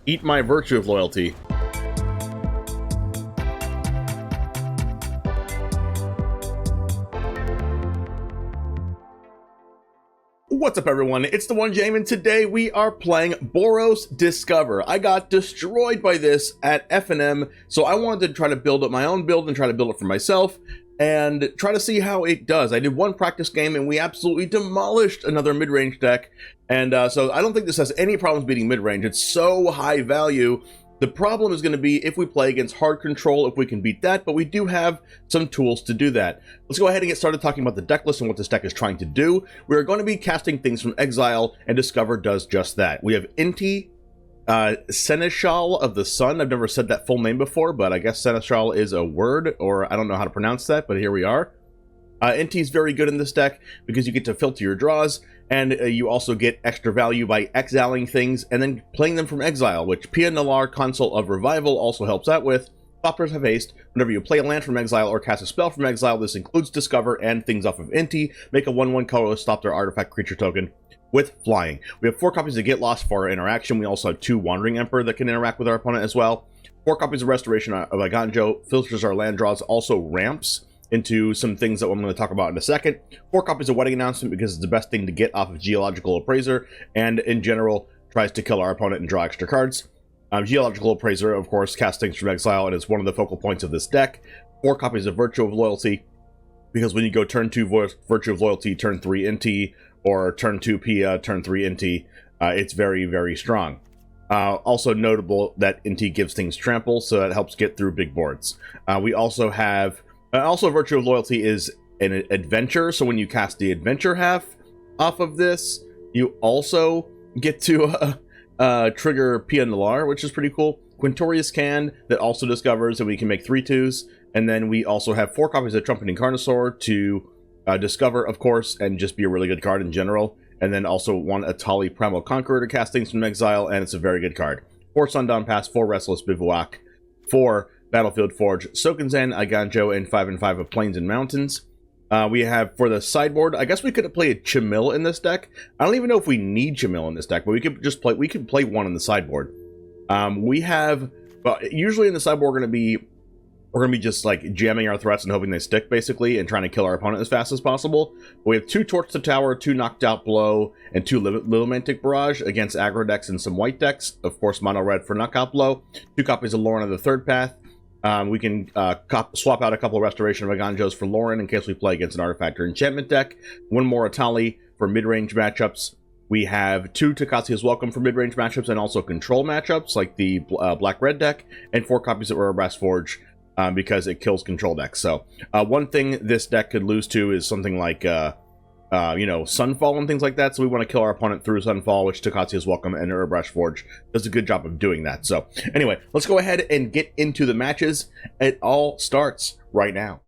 Eat my virtue of loyalty. What's up, everyone? It's TheOneJame, and today we are playing Boros Discover. I got destroyed by this at F&M, so I wanted to try to build up my own build and try to build it for myself and try to see how it does. I did one practice game and we absolutely demolished another mid-range deck, and so I don't think this has any problems beating mid-range. It's so high value. The problem is going to be if we play against hard control, if we can beat that, but we do have some tools to do that. Let's go ahead and get started talking about the deck list and what this deck is trying to do. We're going to be casting things from exile, and Discover does just that. We have Inti, Seneschal of the Sun. I've never said that full name before, but I guess Seneschal is a word, or I don't know how to pronounce that, but here we are. Inti is very good in this deck because you get to filter your draws, and you also get extra value by exiling things and then playing them from exile, which Pia Nalaar, Consul of Revival, also helps out with. Stoppers have haste. Whenever you play a land from exile or cast a spell from exile, this includes Discover and things off of Inti. Make a 1/1 colorless stop their artifact creature token with flying. We have 4 copies of Get Lost for our interaction. We also have 2 Wandering Emperor that can interact with our opponent as well. 4 copies of Restoration of Eiganjo, filters our land draws, also ramps into some things that I'm going to talk about in a second. 4 copies of Wedding Announcement because it's the best thing to get off of Geological Appraiser, and in general tries to kill our opponent and draw extra cards. Geological Appraiser, of course, casts things from exile and is one of the focal points of this deck. 4 copies of Virtue of Loyalty because when you go turn 2 Virtue of Loyalty, turn 3 Inti, or turn 2 Pia, turn 3 Inti, it's very, very strong. Also notable that Inti gives things trample, so that helps get through big boards. We also have also, Virtue of Loyalty is an adventure, so when you cast the adventure half off of this, you also get to trigger Pia Nalaar, which is pretty cool. Quintorius Kand, that also discovers that we can make 3/2s, and then we also have 4 copies of Trumpeting Carnosaur to discover, of course, and just be a really good card in general. And then also 1 Etali Primal Conqueror to cast things from exile, and it's a very good card. 4 Sundown Pass, 4 Restless Bivouac, 4 Battlefield Forge, Sokenzan, Eiganjo, and 5 and 5 of Plains and Mountains. We have for the sideboard, I guess we could have played Chamil in this deck. I don't even know if we need Chamil in this deck, but we could just play. We could play 1 in the sideboard. We have, usually in the sideboard, we're gonna be just like jamming our threats and hoping they stick, basically, and trying to kill our opponent as fast as possible. But we have 2 Torch the Tower, 2 Knocked Out Blow, and 2 Lithomantic Barrage against aggro decks and some white decks. Of course, mono red for Knockout Blow. 2 copies of Lauren of the Third Path. We can swap out a couple of Restoration of Eiganjos for Lauren in case we play against an artifact or enchantment deck. 1 more Etali for mid-range matchups. We have 2 Takatsia's Welcome for mid-range matchups and also control matchups like the black-red deck, and 4 copies of Brass Forge because it kills control decks. So one thing this deck could lose to is something like you know, Sunfall and things like that, so we want to kill our opponent through Sunfall, which Takatsia's Welcome and Urbrash Forge does a good job of doing that. So anyway, let's go ahead and get into the matches. It all starts right now.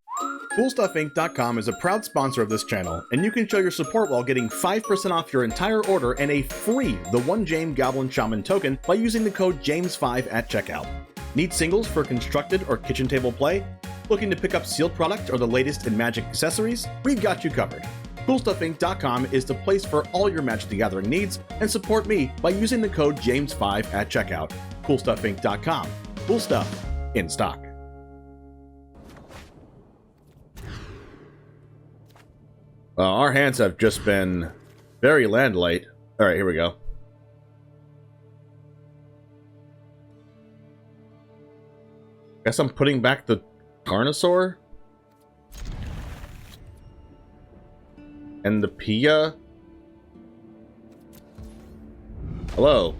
CoolStuffInc.com is a proud sponsor of this channel, and you can show your support while getting 5% off your entire order and a free TheOneJame Goblin Shaman token by using the code JAMES5 at checkout. Need singles for constructed or kitchen table play? Looking to pick up sealed product or the latest in Magic accessories? We've got you covered. CoolStuffInc.com is the place for all your Magic the Gathering needs, and support me by using the code JAMES5 at checkout. CoolStuffInc.com. Cool stuff in stock. Our hands have just been very land light. Alright, here we go. Guess I'm putting back the Carnosaur? And the Pia? Hello.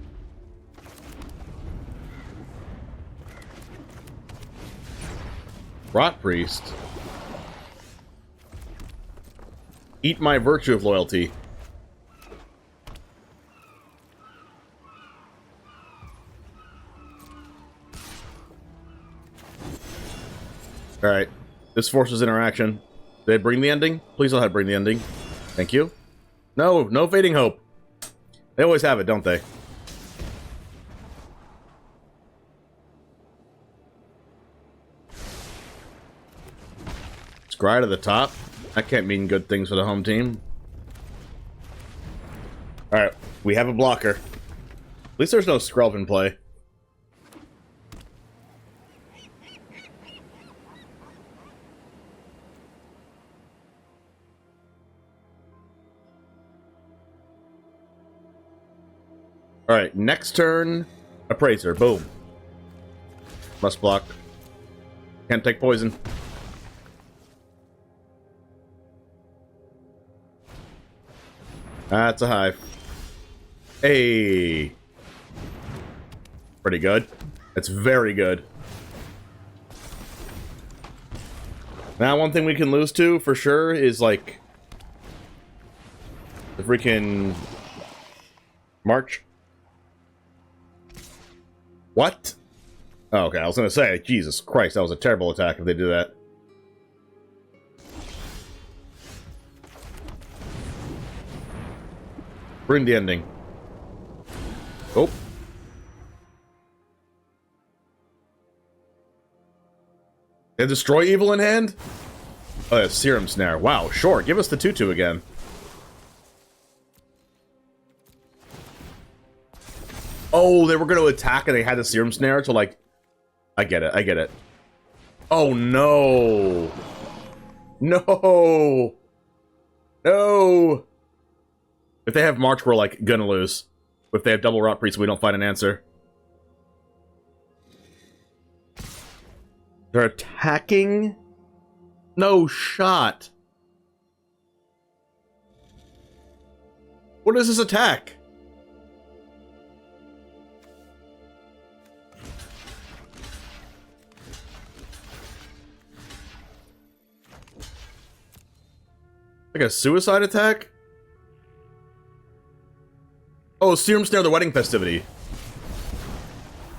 Rot Priest. Eat my virtue of loyalty. Alright. This forces interaction. Did I bring the ending? Please don't have to bring the ending. Thank you. No, no fading hope. They always have it, don't they? Scry to the top? That can't mean good things for the home team. Alright, we have a blocker. At least there's no Skrelv in play. Alright, next turn, Appraiser. Boom. Must block. Can't take poison. That's a hive. Hey. Pretty good. That's very good. Now, one thing we can lose to, for sure, is, like, the freaking March. What? Oh, okay, I was gonna say, Jesus Christ, that was a terrible attack if they did that. We're in the ending. Oh. They destroy evil in hand? Oh, yeah, Serum Snare. Wow, sure, give us the 2/2 again. Oh, they were going to attack and they had the Serum Snare to, like... I get it, I get it. Oh, no! No! No! If they have March, we're, like, gonna lose. If they have double Rot Priest, we don't find an answer. They're attacking? No shot. What is this attack? Like a suicide attack? Oh, Serum Snare the Wedding Festivity.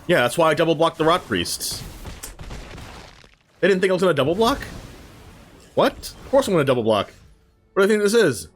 Yeah, that's why I double blocked the Rot Priests. They didn't think I was gonna double block? What? Of course I'm gonna double block. What do I think this is?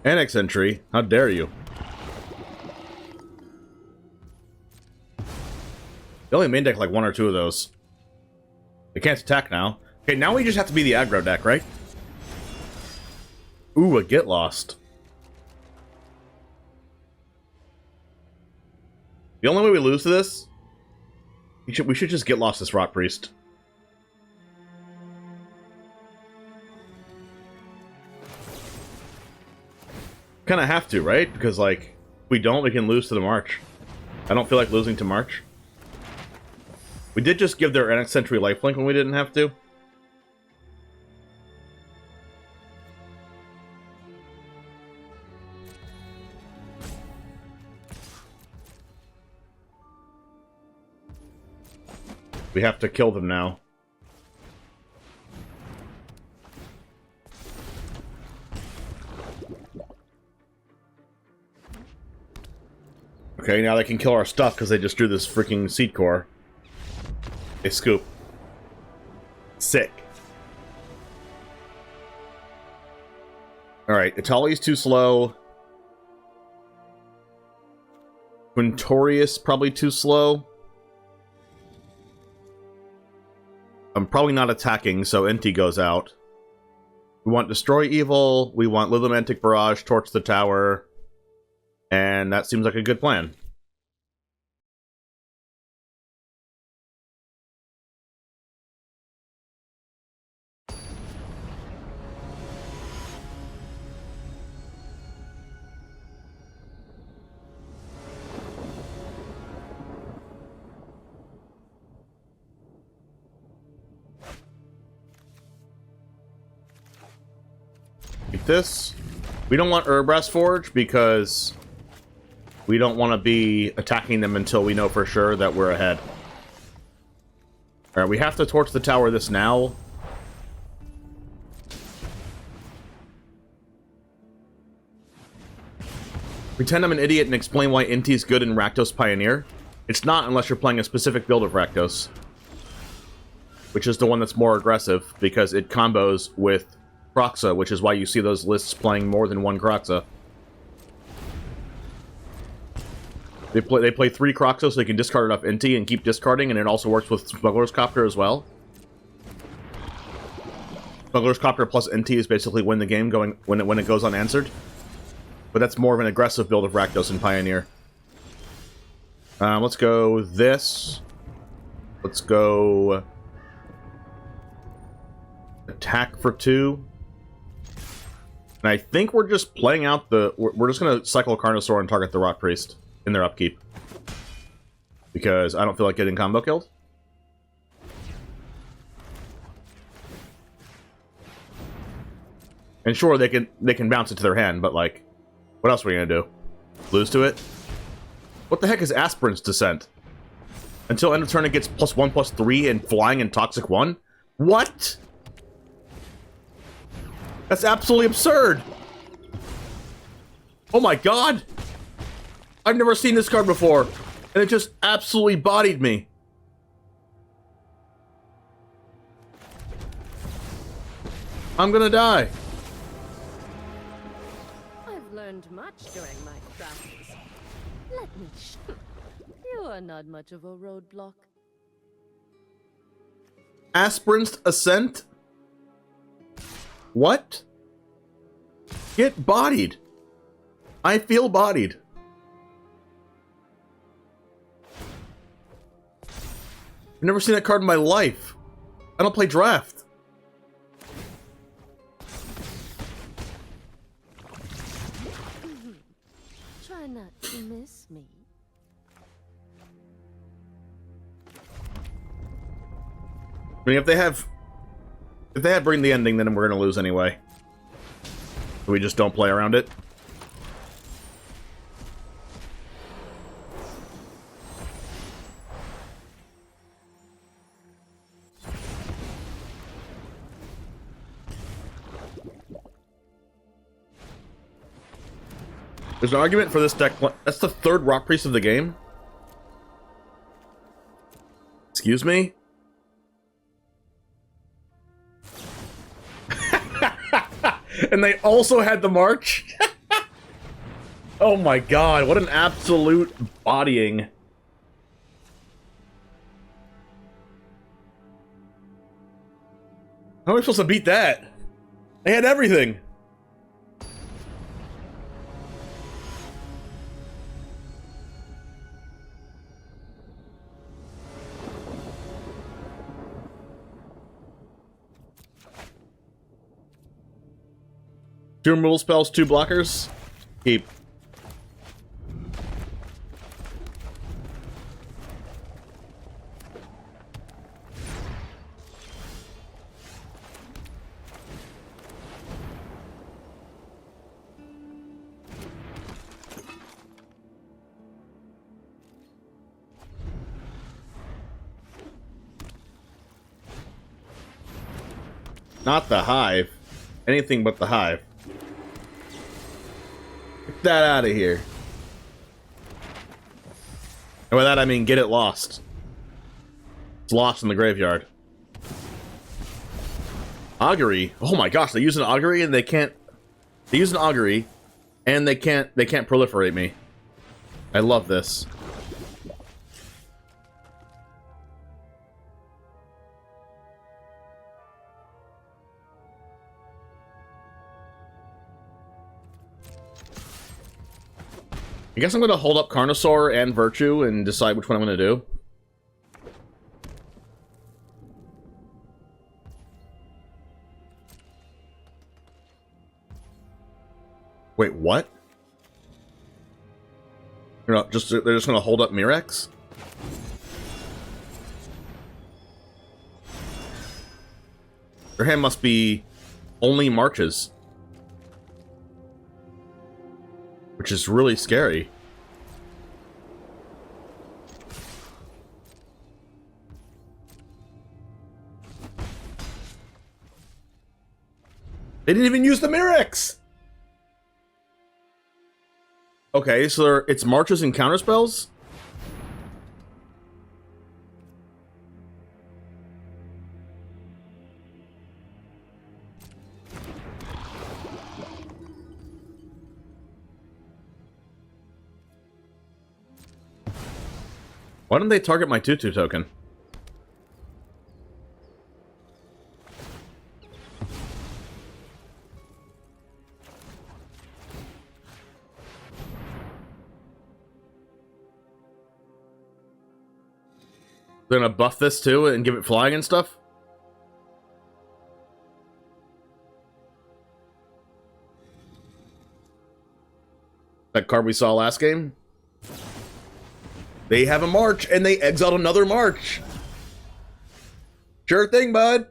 Annex entry? How dare you? They only main deck like 1 or 2 of those. They can't attack now. Okay, now we just have to be the aggro deck, right? Ooh, a Get Lost. The only way we lose to this, we should just Get Lost this Rot Priest. Kind of have to, right? Because, like, if we don't, we can lose to the March. I don't feel like losing to March. We did just give their Annex Sentry lifelink when we didn't have to. We have to kill them now. Okay, now they can kill our stuff because they just drew this freaking Seed Core. They scoop. Sick. Alright, Etali's too slow. Quintorius probably too slow. I'm probably not attacking, so Inti goes out. We want Destroy Evil, we want Lithomantic Barrage, Torch the Tower, and that seems like a good plan. Like this. We don't want Urbrass Forge because we don't want to be attacking them until we know for sure that we're ahead. Alright, we have to torch the tower this now. Pretend I'm an idiot and explain why Inti's good in Rakdos Pioneer. It's not unless you're playing a specific build of Rakdos, which is the one that's more aggressive because it combos with Kroxa, which is why you see those lists playing more than one Kroxa. They play 3 Croxos, so they can discard enough Inti and keep discarding, and it also works with Smuggler's Copter as well. Smuggler's Copter plus Inti is basically win the game going when it goes unanswered. But that's more of an aggressive build of Rakdos and Pioneer. Let's go this. Let's go attack for 2. And I think we're just playing out the... We're just going to cycle Carnosaur and target the Rot Priest in their upkeep. Because I don't feel like getting combo killed. And sure, they can bounce it to their hand, but like... What else are we going to do? Lose to it? What the heck is Aspirant's Descent? Until end of turn it gets +1/+3 and flying and Toxic 1? What? That's absolutely absurd! Oh my god! I've never seen this card before, and it just absolutely bodied me. I'm gonna die. I've learned much during my travels. Let me you are not much of a roadblock. Aspirant's Ascent? What? Get bodied. I feel bodied. I've never seen that card in my life. I don't play draft. Try not to miss me. I mean, if they have Bring the Ending, then we're gonna lose anyway. We just don't play around it. There's an argument for this deck. That's the 3rd Rock Priest of the game. Excuse me? And they also had the March? Oh my god, what an absolute bodying. How am I supposed to beat that? They had everything. Two removal spells, 2 blockers. Keep. Not the Hive. Anything but the Hive. Get that out of here. And by that I mean get it lost. It's lost in the graveyard. Augury. Oh my gosh, they use an Augury and they can't... They use an Augury and they can't proliferate me. I love this. I guess I'm going to hold up Carnosaur and Virtue and decide which one I'm going to do. Wait, what? They're just going to hold up Mirex? Their hand must be only marches. Which is really scary. They didn't even use the Mirex! Okay, so it's marches and counterspells? Why don't they target my 2/2 token? They're gonna buff this too and give it flying and stuff? That card we saw last game? They have a march, and they exiled another march! Sure thing, bud!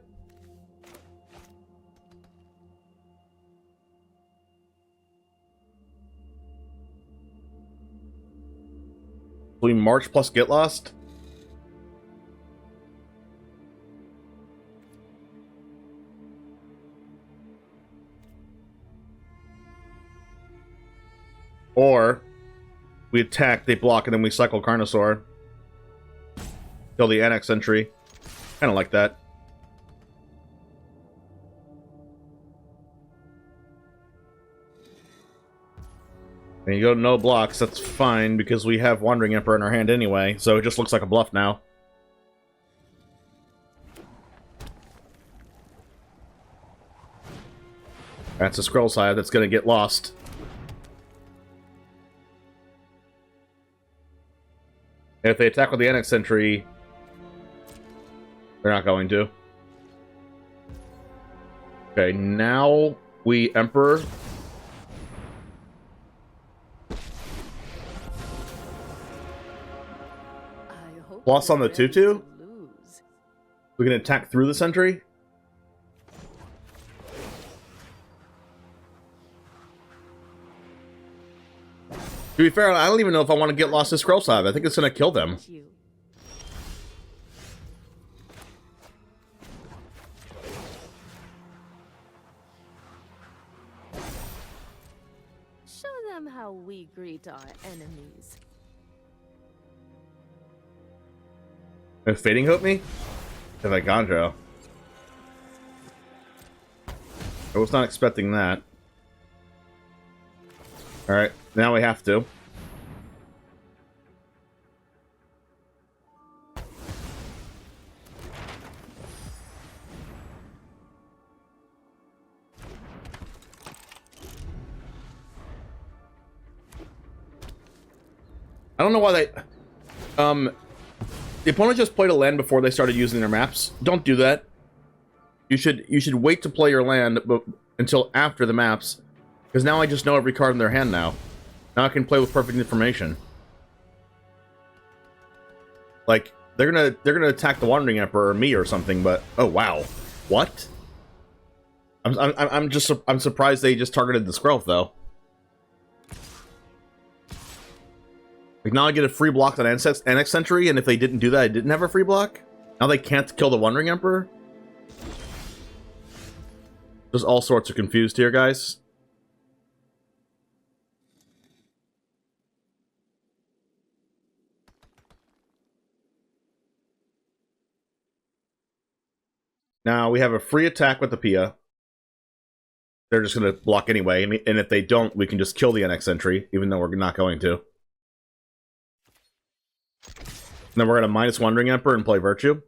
We march plus get lost? Or we attack, they block, and then we cycle Carnosaur. Kill the annex entry. Kind of like that. And you go no blocks, that's fine, because we have Wandering Emperor in our hand anyway, so it just looks like a bluff now. That's a scroll side that's going to get lost. And if they attack with the annex entry, they're not going to. Okay, now we Emperor. Plus on the 2/2? We can attack through the sentry? To be fair, I don't even know if I want to get lost to Scroll Side. I think it's going to kill them. Show them how we greet our enemies. If Fading Hope me? If Eiganjo. I was not expecting that. Alright, now we have to. I don't know why they... The opponent just played a land before they started using their maps. Don't do that. You should wait to play your land until after the maps, because now I just know every card in their hand now. Now I can play with perfect information. Like they're gonna attack the Wandering Emperor or me or something, but oh wow, what? I'm surprised they just targeted the Skrelv though. Like now I get a free block on Annex Sentry, and if they didn't do that, I didn't have a free block. Now they can't kill the Wandering Emperor. There's all sorts of confused here, guys. Now we have a free attack with the Pia. They're just going to block anyway, and if they don't, we can just kill the NX entry, even though we're not going to. And then we're going to minus Wandering Emperor and play Virtue.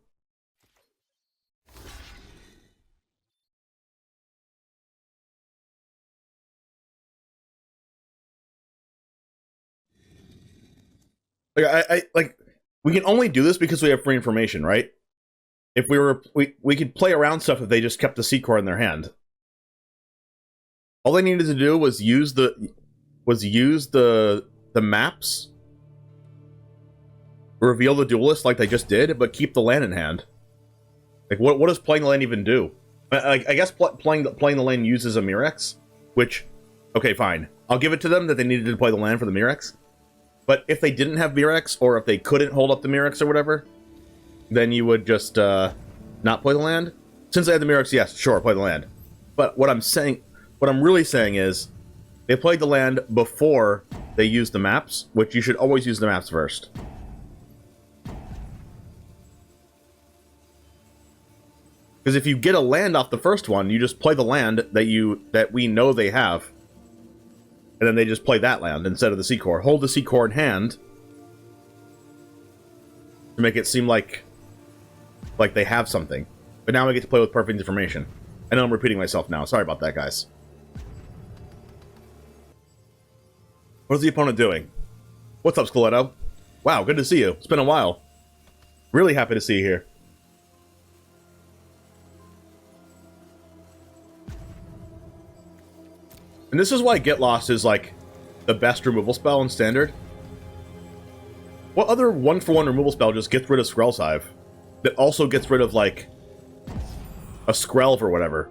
Like we can only do this because we have free information, right? If we could play around stuff if they just kept the C-core in their hand. All they needed to do was use the maps, reveal the duelist like they just did, but keep the land in hand. Like what does playing the land even do? I guess playing the land uses a Mirex, which, okay, fine. I'll give it to them that they needed to play the land for the Mirex. But if they didn't have Mirex, or if they couldn't hold up the Mirex or whatever, then you would just not play the land. Since they had the Mirex, yes, sure, play the land. But what I'm really saying is, they played the land before they used the maps, which you should always use the maps first. Because if you get a land off the first one, you just play the land that we know they have. And then they just play that land instead of the C-core. Hold the C-core in hand. to make it seem like they have something. But now I get to play with perfect information. I know I'm repeating myself now. Sorry about that, guys. What is the opponent doing? What's up, Skeletto? Wow, good to see you. It's been a while. Really happy to see you here. And this is why Get Lost is, like, the best removal spell in Standard. What other one-for-one removal spell just gets rid of Skrell's Hive? That also gets rid of, like, a Skrelv or whatever.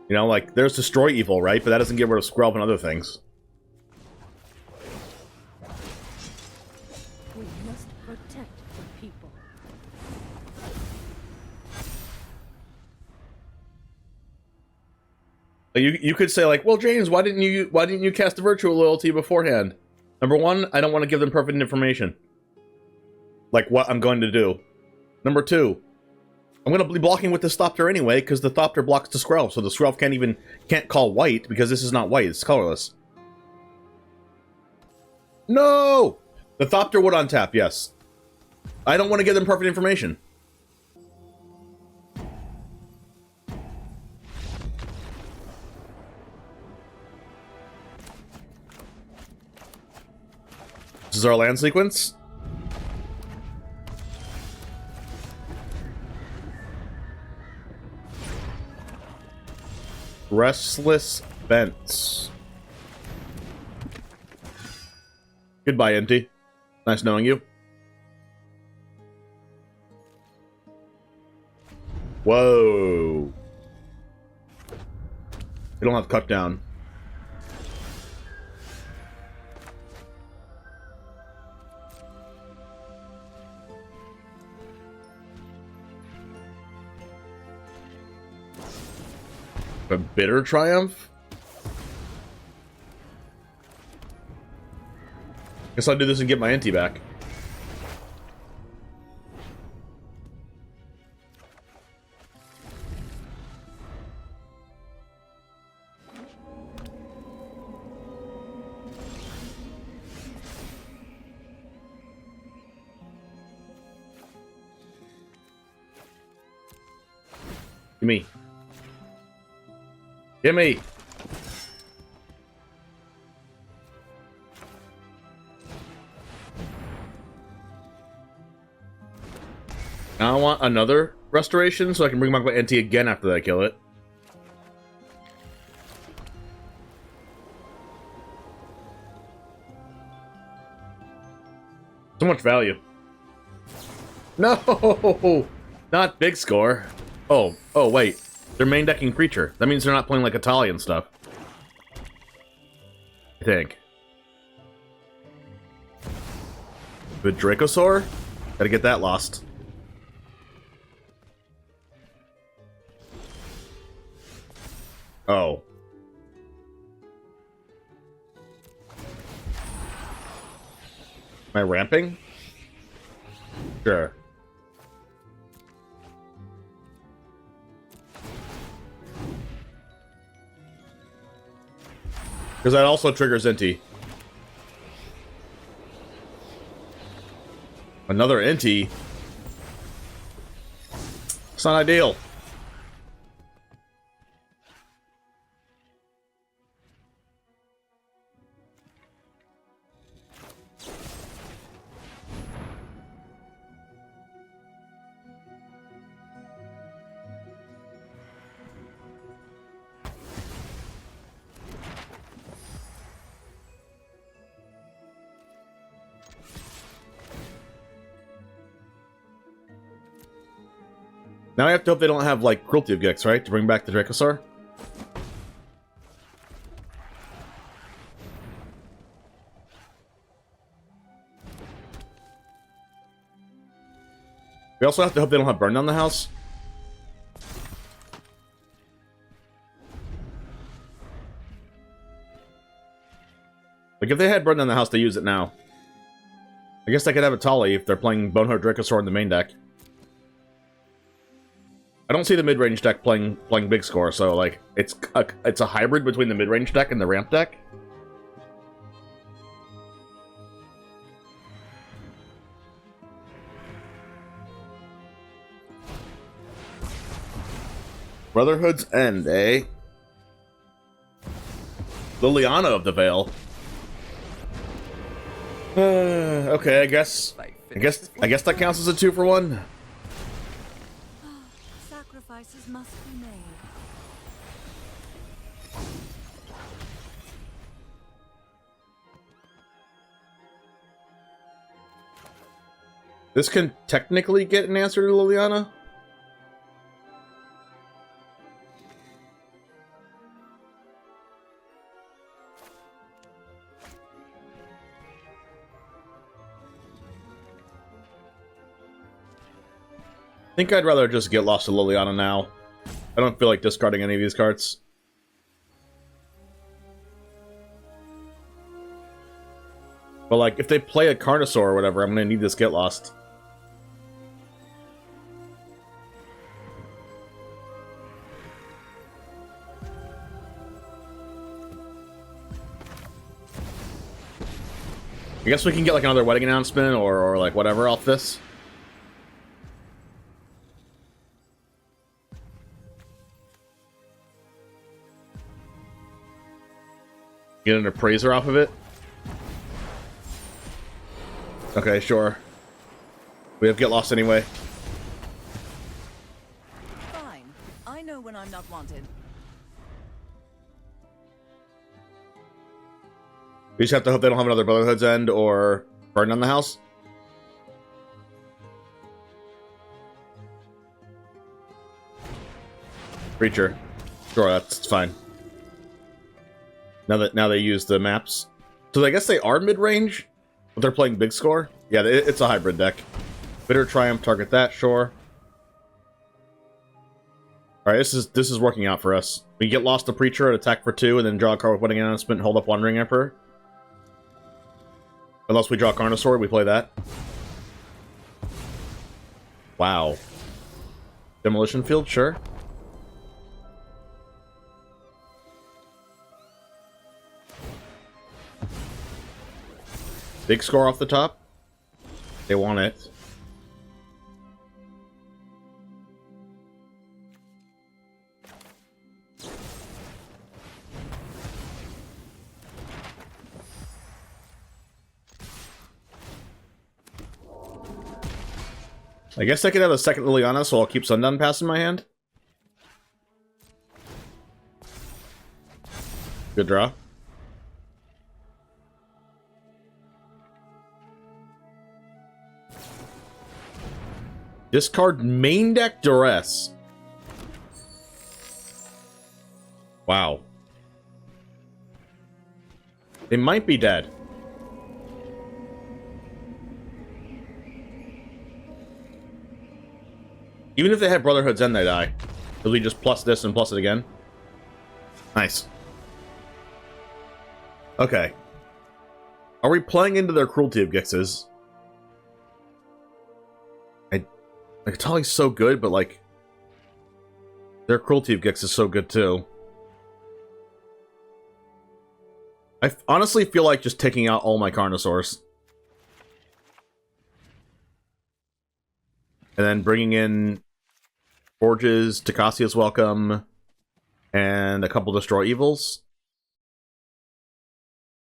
You know, like, there's Destroy Evil, right? But that doesn't get rid of Skrelv and other things. We must protect the people. You could say, like, well, James, why didn't you cast the Virtual Loyalty beforehand? Number one, I don't want to give them perfect information. Like what I'm going to do. Number two, I'm going to be blocking with the Thopter anyway, because the Thopter blocks the Skrelv, so the Skrelv can't call white, because this is not white, it's colorless. No! The Thopter would untap, yes. I don't want to give them perfect information. This is our land sequence. Restless Bivouac. Goodbye, Inti. Nice knowing you. Whoa. You don't have cut down. A bitter triumph? Guess I'll do this and get my Inti back. Gimme. Gimme! Now I want another restoration so I can bring back my Inti again after I kill it. So much value. No! Not big score. Oh, wait. They're main decking creature. That means they're not playing like Etali and stuff. I think. Good Dracosaur? Gotta get that lost. Oh. Am I ramping? Sure. Because that also triggers Inti. Another Inti? It's not ideal. Now I have to hope they don't have, like, Cruelty of Gex, right? To bring back the Dracosaur? We also have to hope they don't have Burn Down the House. Like, if they had Burn Down the House, they use it now. I guess they could have Etali if they're playing Boneheart Dracosaur in the main deck. I don't see the mid-range deck playing big score, so like it's a hybrid between the mid-range deck and the ramp deck. Brotherhood's End, eh? Liliana of the Veil. Okay, I guess that counts as a 2-for-1. Sacrifices must be made. This can technically get an answer to Liliana. I think I'd rather just get lost to Liliana now. I don't feel like discarding any of these cards. But like, if they play a Carnosaur or whatever, I'm gonna need this get lost. I guess we can get like another wedding announcement or like whatever off this. Get an appraiser off of it. Okay, sure. We have get lost anyway. Fine. I know when I'm not wanted. We just have to hope they don't have another Brotherhood's End or burn down the house. Creature. Sure, that's fine. Now they use the maps. So I guess they are mid-range, but they're playing big score. Yeah, it's a hybrid deck. Bitter Triumph, target that, sure. Alright, this is working out for us. We get lost to Preacher, attack for 2, and then draw a card with Wedding Announcement and hold up Wandering Emperor. Unless we draw Carnosaur, we play that. Wow. Demolition Field, sure. Big score off the top. They want it. I guess I could have a second Liliana, so I'll keep Sundown Pass in my hand. Good draw. Discard main deck Duress. Wow. They might be dead. Even if they have Brotherhood's End, they die. Because we just plus this and plus it again. Nice. Okay. Are we playing into their Cruelty of Gixes? Like, Etali's so good, but like... their Cruelty of Gix is so good too. I honestly feel like just taking out all my Carnosaurs. And then bringing in Forges, Takacia's Welcome, and a couple Destroy Evils.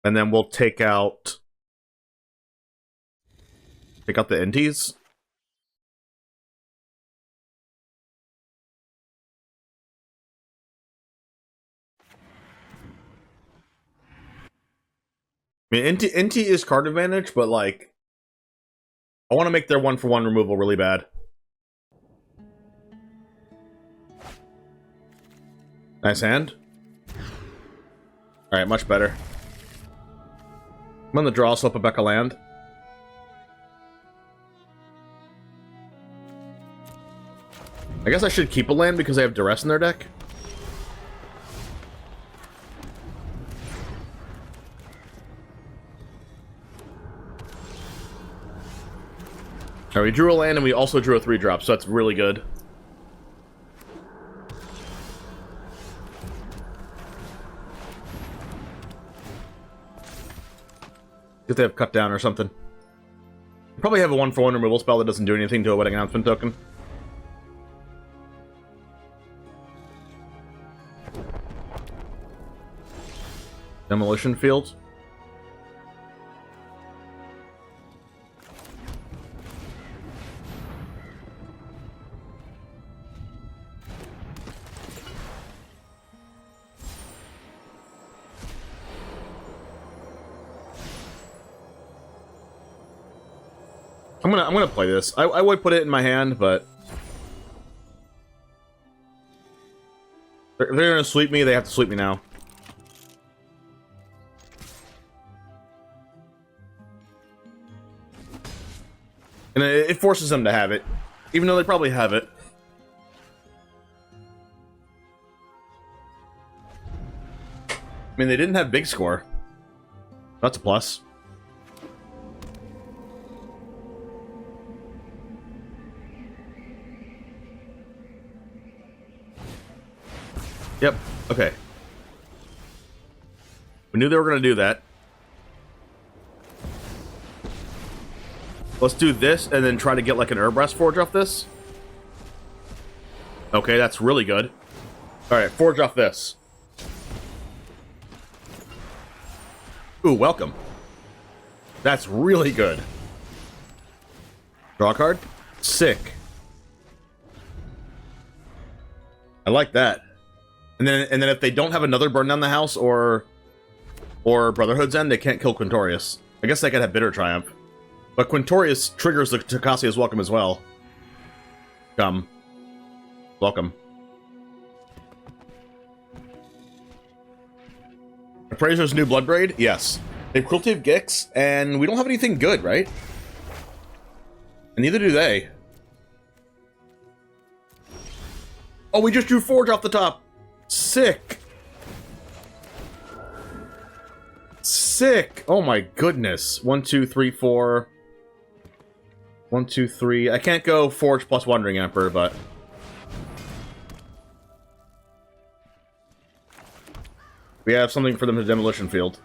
And then we'll take out the Intis. I mean, Inti is card advantage, but like, I want to make their 1-for-1 removal really bad. Nice hand. Alright, much better. I'm on the draw, slip a Becca land. I guess I should keep a land because they have Duress in their deck. Alright, we drew a land and we also drew a 3-drop, so that's really good. If they have cut down or something. Probably have a 1-for-1 removal spell that doesn't do anything to a Wedding Announcement token. Demolition field. I'm gonna play this. I would put it in my hand, but if they're gonna sweep me, they have to sweep me now. And it forces them to have it, even though they probably have it. I mean, they didn't have big score. That's a plus. Yep, okay. We knew they were going to do that. Let's do this and then try to get like an Herbrest Forge off this. Okay, that's really good. Alright, Forge off this. Ooh, welcome. That's really good. Draw a card? Sick. I like that. And then if they don't have another burn down the house or Brotherhood's End, they can't kill Quintorius. I guess they could have Bitter Triumph. But Quintorius triggers the Takacia's Welcome as well. Come. Welcome. Appraiser's new Bloodbraid? Yes. They have Cruelty of Gix, and we don't have anything good, right? And neither do they. Oh, we just drew Forge off the top. Sick. Sick. Oh my goodness. 1, 2, 3, 4. 1, 2, 3. I can't go Forge plus Wandering Emperor, but we have something for them to Demolition Field.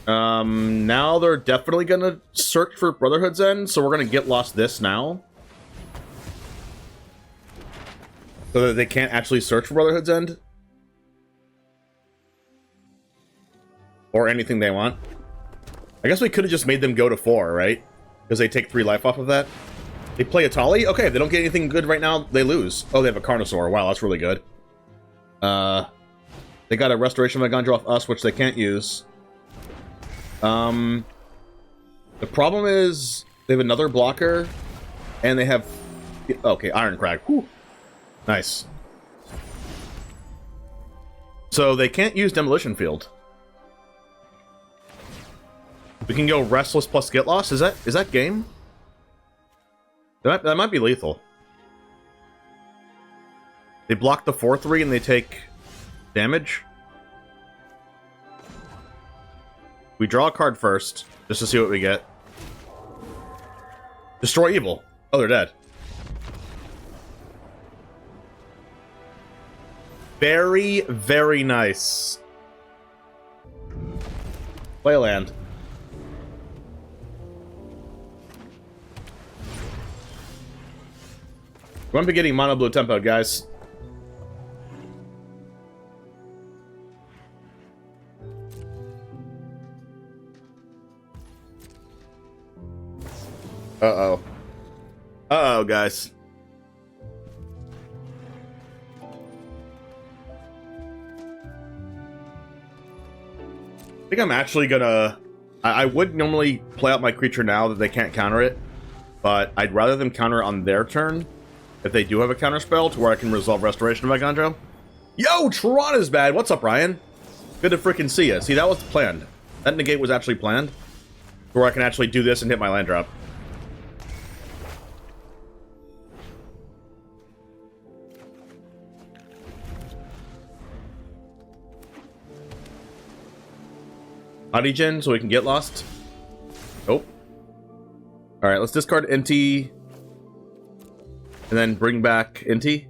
Now they're definitely gonna search for Brotherhood's End, so we're gonna get lost this now. So that they can't actually search for Brotherhood's End. Or anything they want. I guess we could have just made them go to 4, right? Because they take 3 life off of that. They play Etali? Okay, if they don't get anything good right now, they lose. Oh, they have a Carnosaur. Wow, that's really good. They got a Restoration of Eiganjo off us, which they can't use. The problem is they have another blocker, and they have... Okay, Iron Crag. Whew. Nice. So they can't use Demolition Field. We can go Restless plus Get Lost. Is that game? That might be lethal. They block the 4/3 and they take damage. We draw a card first, just to see what we get. Destroy Evil. Oh, they're dead. Very, very nice. Play a land. We won't be getting mono blue tempo, guys. Uh-oh. Uh-oh, guys. I think I'm actually gonna... I would normally play out my creature now that they can't counter it, but I'd rather them counter it on their turn if they do have a counter spell to where I can resolve Restoration of Eiganjo. Yo, Tron is bad. What's up, Ryan? Good to freaking see you. See, that was planned. That negate was actually planned, where I can actually do this and hit my land drop. Audigen, so we can get lost. Nope. Alright, let's discard Inti. And then bring back Inti.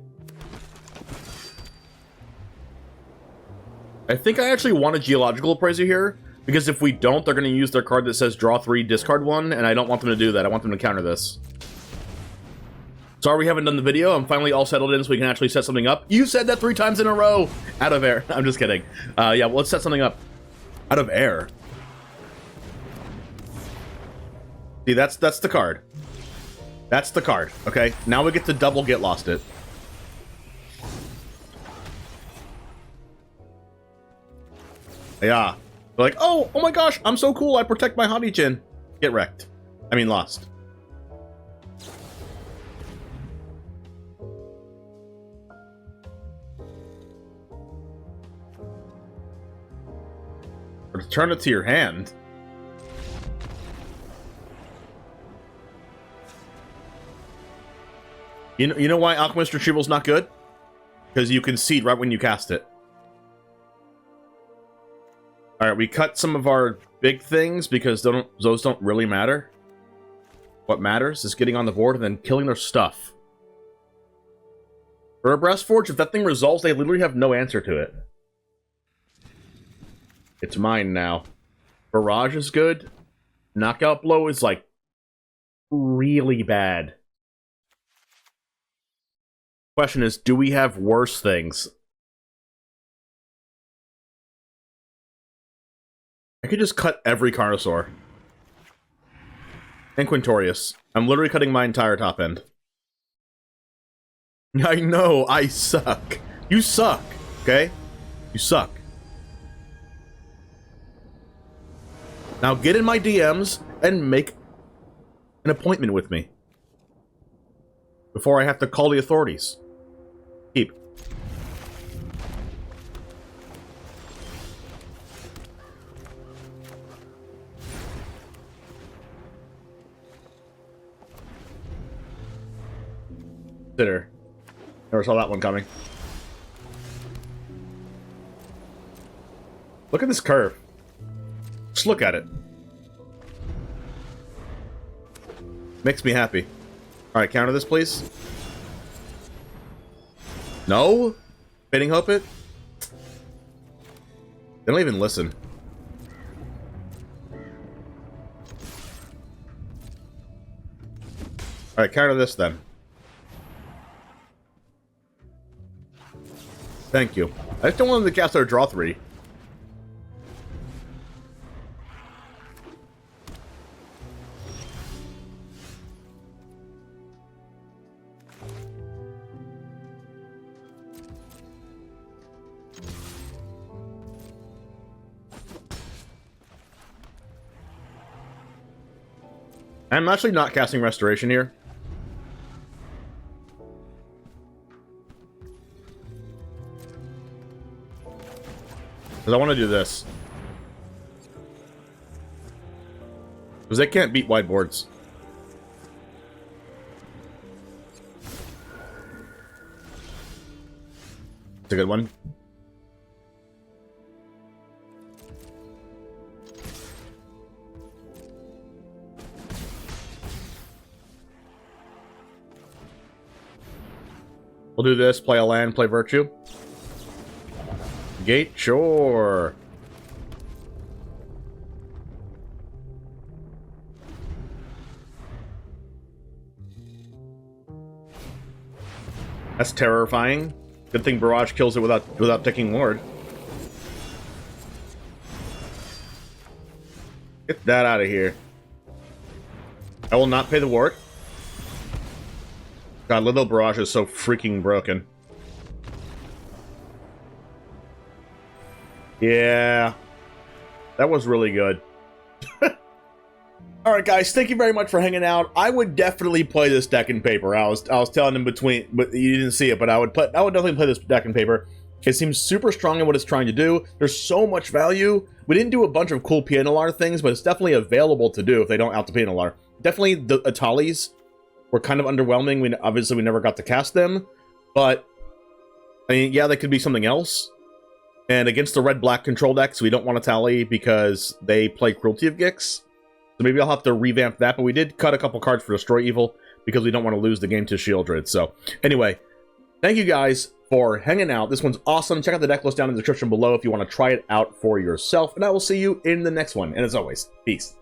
I think I actually want a Geological Appraiser here, because if we don't, they're going to use their card that says draw 3, discard 1, and I don't want them to do that. I want them to counter this. So Sorry we haven't done the video. I'm finally all settled in so we can actually set something up. You said that 3 times in a row. Out of air. I'm just kidding. Yeah, well, let's set something up. Out of air. See, that's the card. That's the card. Okay, now we get to double get lost it. Yeah. They're like, oh my gosh, I'm so cool. I protect my hobby chin. Get wrecked. I mean, lost. Return it to your hand. You know why Alchemist Retrieval's not good? Because you concede right when you cast it. Alright, we cut some of our big things because those don't really matter. What matters is getting on the board and then killing their stuff. For a Breast Forge, if that thing resolves, they literally have no answer to it. It's mine now. Barrage is good. Knockout Blow is, like, really bad. Question is, do we have worse things? I could just cut every Carnosaur. And Quintorius. I'm literally cutting my entire top end. I know, I suck. You suck, okay? You suck. Now get in my DMs and make an appointment with me. Before I have to call the authorities. Keep. Consider. Never saw that one coming. Look at this curve. Just look at it. Makes me happy. Alright, counter this, please. No? Fading Hope it? They don't even listen. Alright, counter this then. Thank you. I just don't want them to cast their draw 3. I'm actually not casting Restoration here. Because I want to do this. Because they can't beat wide boards. It's a good one. We'll do this, play a land, play Virtue. Gate, sure. That's terrifying. Good thing Barrage kills it without taking Lord. Get that out of here. I will not pay the ward. God, Little Barrage is so freaking broken. Yeah. That was really good. Alright guys, thank you very much for hanging out. I would definitely play this deck in paper. I was telling in between, but you didn't see it, but I would definitely play this deck in paper. It seems super strong in what it's trying to do. There's so much value. We didn't do a bunch of cool PNLR things, but it's definitely available to do if they don't out the PNLR. Definitely the Etalis were kind of underwhelming. Obviously we never got to cast them, but I mean, yeah, they could be something else. And against the red-black control decks, we don't want to tally because they play Cruelty of Gix. So maybe I'll have to revamp that, but we did cut a couple cards for Destroy Evil because we don't want to lose the game to Shieldred. So anyway, thank you guys for hanging out. This one's awesome. Check out the deck list down in the description below if you want to try it out for yourself. And I will see you in the next one. And as always, peace.